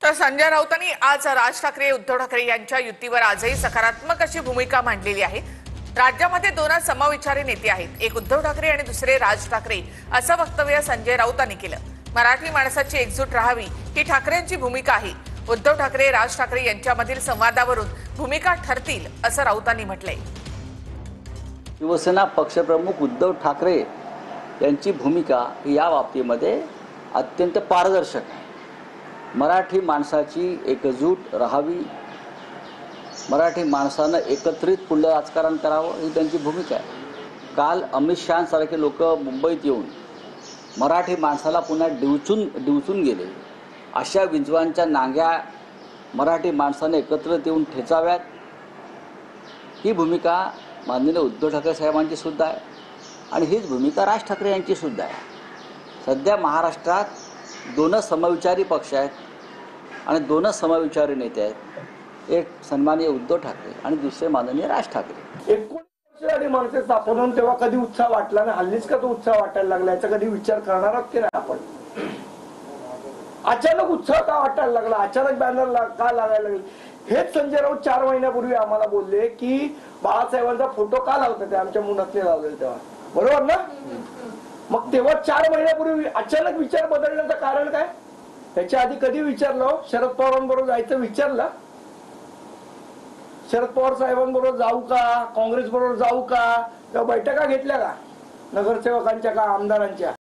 तर संजय राऊतांनी आज राज ठाकरे उद्धव ठाकरे यांच्या युतीवर आजही सकारात्मक अशी भूमिका मांडलेली आहे। राज्यामध्ये दोन समविचारी नेते आहेत, एक उद्धव ठाकरे आणि दुसरे राज ठाकरे, असं वक्तव्य संजय राऊतांनी केलं। मराठी माणसाची एकजूट राहावी ही ठाकरेंची भूमिका आहे। उद्धव ठाकरे राज ठाकरे यांच्यामधील संवादावरून भूमिका ठरतील असं राऊतांनी म्हटलंय। शिवसेना पक्षप्रमुख उद्धव ठाकरे यांची भूमिका या बाबतीमध्ये अत्यंत पारदर्शक आहे। मराठी माणसाची एकजूट राहावी, मराठी माणसानं एकत्रित पुढलं राजकारण करावं ही त्यांची भूमिका आहे। काल अमित शहांसारखे लोक मुंबईत येऊन मराठी माणसाला पुन्हा डिवचून गेले। अशा विंचवांच्या नांग्या मराठी माणसाने एकत्र येऊन ठेचाव्यात ही भूमिका माननीय उद्धव ठाकरे साहेबांची सुद्धा आहे आणि हीच भूमिका राज ठाकरे यांची सुद्धा आहे। सध्या महाराष्ट्रात दोन समविचारी पक्ष आहेत आणि दोन समविचारी नेते आहेत, एक सन्माननीय उद्धव ठाकरे आणि दुसरे माननीय राज ठाकरे। 19 वर्ष झाली माणसे स्थापन तेव्हा कधी उत्साह वाटला नाही, हल्लीच का तो उत्साह वाटायला लागला याचा कधी विचार करणार आहात की नाही आपण? अचानक उत्साह का वाटायला लागला, अचानक बॅनर का लागायला लागले? हेच संजय राऊत 4 महिन्यापूर्वी आम्हाला बोलले की बाळासाहेबांचा फोटो का लावतात, ते आमच्या मुनातले लावलेले तेव्हा, बरोबर ना? मग तेव्हा 4 महिन्यापूर्वी अचानक विचार बदलण्याचं कारण काय? त्याच्या आधी कधी विचारलं? शरद पवारांबरोबर जायचं विचारलं? शरद पवार साहेबांबरोबर जाऊ का, काँग्रेस बरोबर जाऊ का, तेव्हा बैठका घेतल्या का नगरसेवकांच्या का आमदारांच्या?